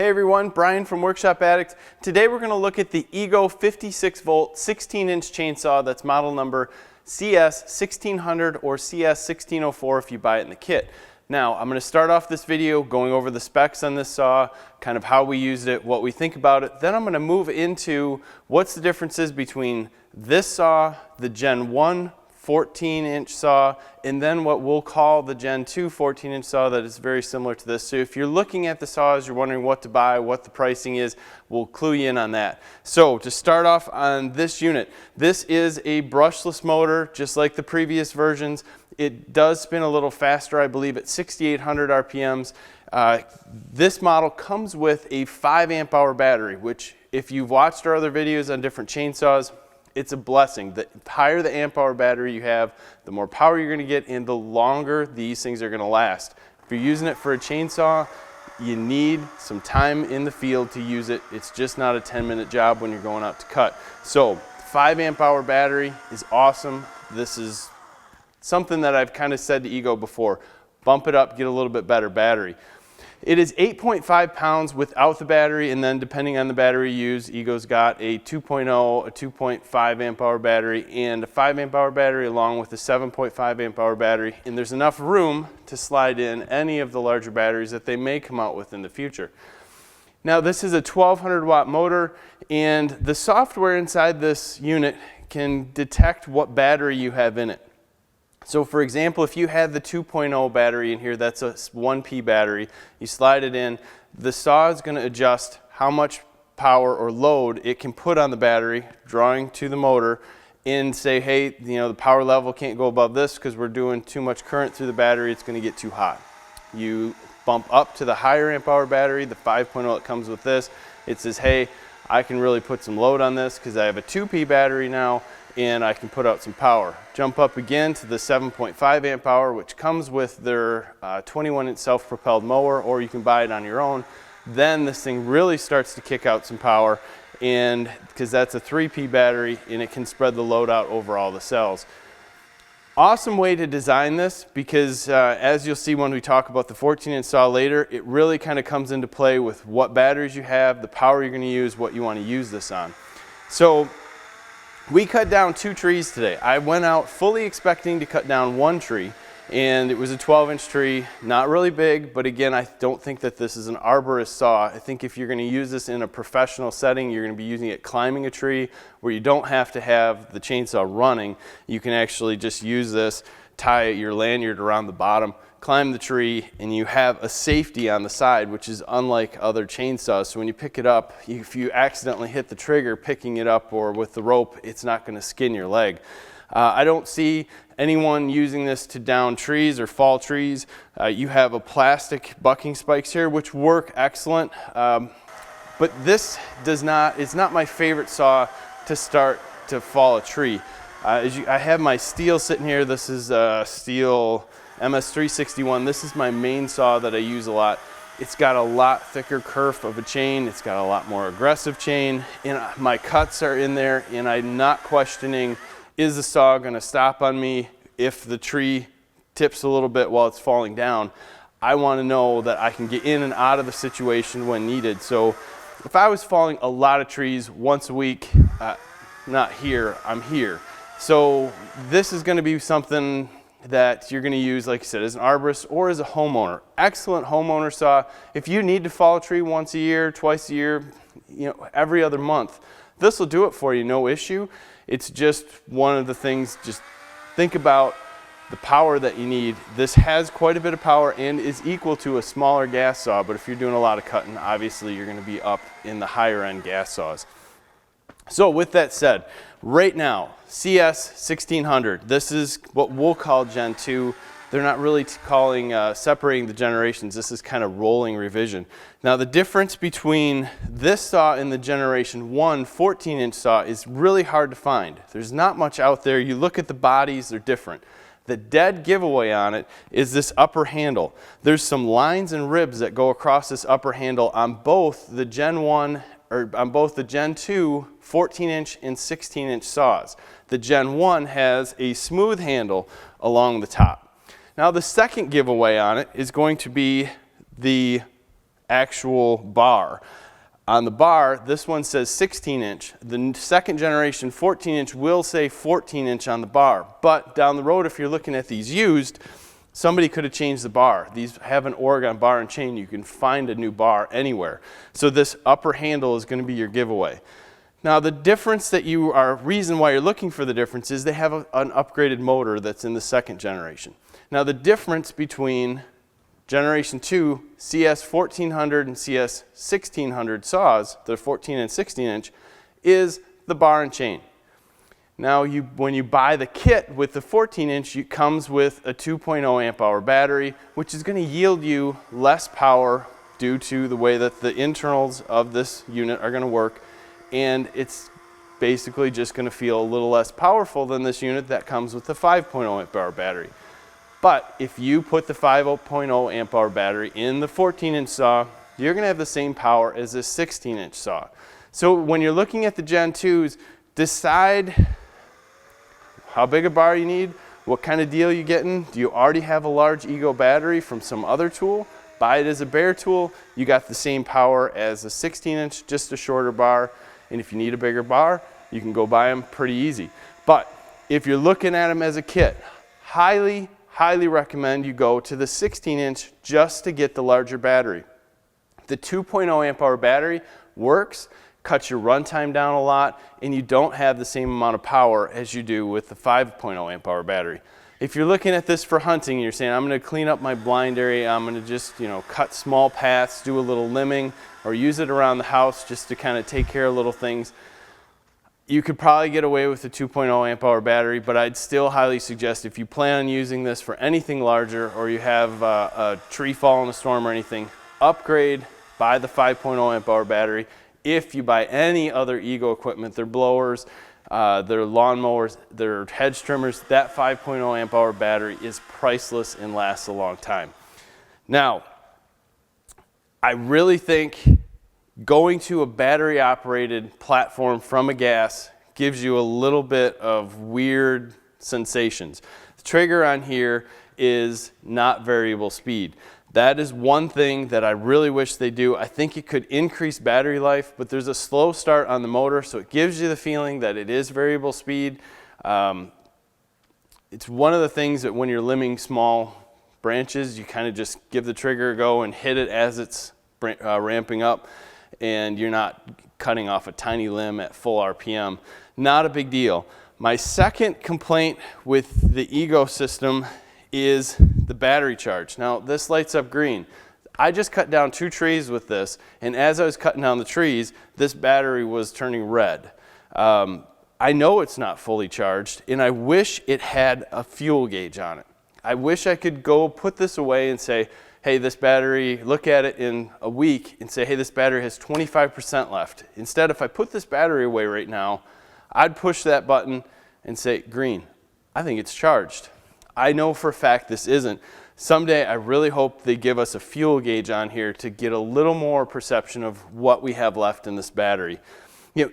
Hey everyone, Brian from Workshop Addict. Today we're going to look at the Ego 56 volt 16-inch chainsaw that's model number CS1600 or CS1604 if you buy it in the kit. Now I'm going to start off this video going over the specs on this saw, kind of how we used it, what we think about it. Then I'm going to move into what's the differences between this saw, the Gen 1 14-inch saw, and then what we'll call the Gen 2 14-inch saw that is very similar to this. So if you're looking at the saws, you're wondering what to buy, what the pricing is, we'll clue you in on that. So to start off on this unit, this is a brushless motor, just like the previous versions. It does spin a little faster, I believe, at 6,800 RPMs. This model comes with a 5 amp hour battery, which if you've watched our other videos on different chainsaws, it's a blessing. The higher the amp hour battery you have, the more power you're going to get and the longer these things are going to last. If you're using it for a chainsaw, you need some time in the field to use it. It's just not a 10-minute job when you're going out to cut. So 5 amp hour battery is awesome. This is something that I've kind of said to Ego before. Bump it up, get a little bit better battery. It is 8.5 pounds without the battery, and then depending on the battery you use, Ego's got a 2.0, a 2.5 amp hour battery, and a 5 amp hour battery along with a 7.5 amp hour battery. And there's enough room to slide in any of the larger batteries that they may come out with in the future. Now this is a 1200 watt motor, and the software inside this unit can detect what battery you have in it. So for example, if you had the 2.0 battery in here, that's a 1P battery, you slide it in, the saw is going to adjust how much power or load it can put on the battery, drawing to the motor, and say, hey, you know, the power level can't go above this because we're doing too much current through the battery, it's going to get too hot. You bump up to the higher amp hour battery, the 5.0 that comes with this, it says, hey, I can really put some load on this because I have a 2P battery now, and I can put out some power. Jump up again to the 7.5 amp hour, which comes with their 21-inch self-propelled mower, or you can buy it on your own. Then this thing really starts to kick out some power, and because that's a 3P battery, and it can spread the load out over all the cells. Awesome way to design this, because as you'll see when we talk about the 14-inch saw later, it really kind of comes into play with what batteries you have, the power you're going to use, what you want to use this on. So we cut down 2 trees today. I went out fully expecting to cut down 1 tree, and it was a 12-inch tree, not really big, but again, I don't think that this is an arborist saw. I think if you're going to use this in a professional setting, you're going to be using it climbing a tree where you don't have to have the chainsaw running. You can actually just use this, tie your lanyard around the bottom, climb the tree, and you have a safety on the side, which is unlike other chainsaws. So when you pick it up, if you accidentally hit the trigger picking it up or with the rope, it's not going to skin your leg. I don't see anyone using this to down trees or fall trees. You have a plastic bucking spikes here, which work excellent. But this does not, it's not my favorite saw to start to fall a tree. I have my steel sitting here. This is a steel MS361. This is my main saw that I use a lot. It's got a lot thicker kerf of a chain. It's got a lot more aggressive chain. And my cuts are in there, and I'm not questioning, is the saw going to stop on me if the tree tips a little bit while it's falling down? I want to know that I can get in and out of the situation when needed. So if I was falling a lot of trees once a week, not here, I'm here. So this is going to be something that you're going to use, like I said, as an arborist or as a homeowner. Excellent homeowner saw. If you need to fall a tree once a year, twice a year, you know, every other month, this will do it for you, no issue. It's just one of the things, just think about the power that you need. This has quite a bit of power and is equal to a smaller gas saw, but if you're doing a lot of cutting, obviously you're going to be up in the higher end gas saws. So with that said, right now, CS1600, this is what we'll call Gen 2. They're not really separating the generations. This is kind of rolling revision. Now the difference between this saw and the Generation 1 14-inch saw is really hard to find. There's not much out there. You look at the bodies, they're different. The dead giveaway on it is this upper handle. There's some lines and ribs that go across this upper handle on both the Gen 1 or on both the Gen 2 14-inch and 16-inch saws. The Gen 1 has a smooth handle along the top. Now the second giveaway on it is going to be the actual bar. On the bar, this one says 16 inch. The second generation 14 inch will say 14 inch on the bar. But down the road, if you're looking at these used, somebody could have changed the bar. These have an Oregon bar and chain. You can find a new bar anywhere. So this upper handle is going to be your giveaway. Now the difference that reason why you're looking for the difference is they have an upgraded motor that's in the second generation. Now the difference between Generation 2 CS 1400 and CS 1600 saws, the 14 and 16 inch, is the bar and chain. Now when you buy the kit with the 14 inch, it comes with a 2.0 amp hour battery, which is going to yield you less power due to the way that the internals of this unit are going to work, and it's basically just going to feel a little less powerful than this unit that comes with the 5.0 amp hour battery. But if you put the 5.0 amp hour battery in the 14 inch saw, you're going to have the same power as this 16 inch saw. So when you're looking at the Gen 2s, decide how big a bar you need, what kind of deal you're getting. Do you already have a large Ego battery from some other tool? Buy it as a bare tool. You got the same power as a 16 inch, just a shorter bar. And if you need a bigger bar, you can go buy them pretty easy. But if you're looking at them as a kit, highly recommend you go to the 16 inch just to get the larger battery. The 2.0 amp hour battery works, cuts your runtime down a lot, and you don't have the same amount of power as you do with the 5.0 amp hour battery. If you're looking at this for hunting and you're saying, I'm going to clean up my blind area, I'm going to just, cut small paths, do a little limbing, or use it around the house just to kind of take care of little things, you could probably get away with the 2.0 amp hour battery, but I'd still highly suggest if you plan on using this for anything larger, or you have a tree fall in a storm or anything, upgrade, buy the 5.0 amp hour battery. If you buy any other Ego equipment, their blowers, their lawnmowers, their hedge trimmers, that 5.0 amp hour battery is priceless and lasts a long time. Now, I really think going to a battery operated platform from a gas gives you a little bit of weird sensations. The trigger on here is not variable speed. That is one thing that I really wish they do. I think it could increase battery life, but there's a slow start on the motor, so it gives you the feeling that it is variable speed. It's one of the things that when you're limbing small branches, you kind of just give the trigger a go and hit it as it's ramping up, and you're not cutting off a tiny limb at full RPM. Not a big deal. My second complaint with the Ego system is the battery charge. Now this lights up green. I just cut down 2 trees with this, and as I was cutting down the trees, this battery was turning red. I know it's not fully charged, and I wish it had a fuel gauge on it. I wish I could go put this away and say, hey, this battery, look at it in a week and say, hey, this battery has 25% left. Instead, if I put this battery away right now, I'd push that button and say, green, I think it's charged. I know for a fact this isn't. Someday, I really hope they give us a fuel gauge on here to get a little more perception of what we have left in this battery.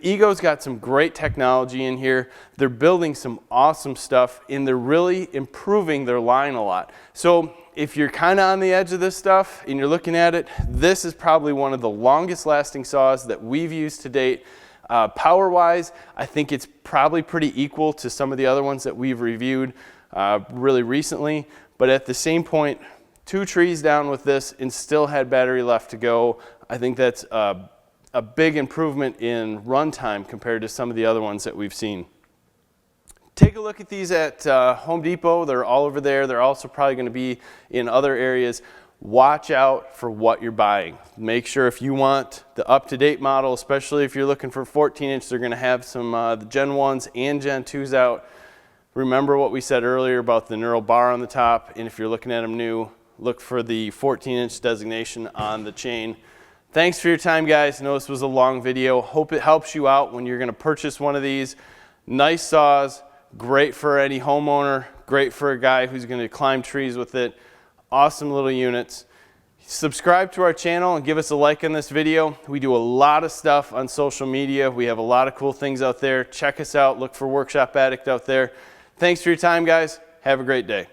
Ego's got some great technology in here. They're building some awesome stuff, and they're really improving their line a lot. So if you're kind of on the edge of this stuff and you're looking at it, this is probably one of the longest lasting saws that we've used to date. Power-wise, I think it's probably pretty equal to some of the other ones that we've reviewed really recently. But at the same point, 2 trees down with this and still had battery left to go. I think that's a big improvement in runtime compared to some of the other ones that we've seen. Take a look at these at Home Depot. They're all over there. They're also probably going to be in other areas. Watch out for what you're buying. Make sure if you want the up-to-date model, especially if you're looking for 14 inch, they're going to have some the Gen 1s and Gen 2s out. Remember what we said earlier about the knurled bar on the top, and if you're looking at them new, look for the 14 inch designation on the chain. Thanks for your time, guys. I know this was a long video. Hope it helps you out when you're going to purchase one of these. Nice saws, great for any homeowner, great for a guy who's going to climb trees with it. Awesome little units. Subscribe to our channel and give us a like on this video. We do a lot of stuff on social media. We have a lot of cool things out there. Check us out. Look for Workshop Addict out there. Thanks for your time, guys. Have a great day.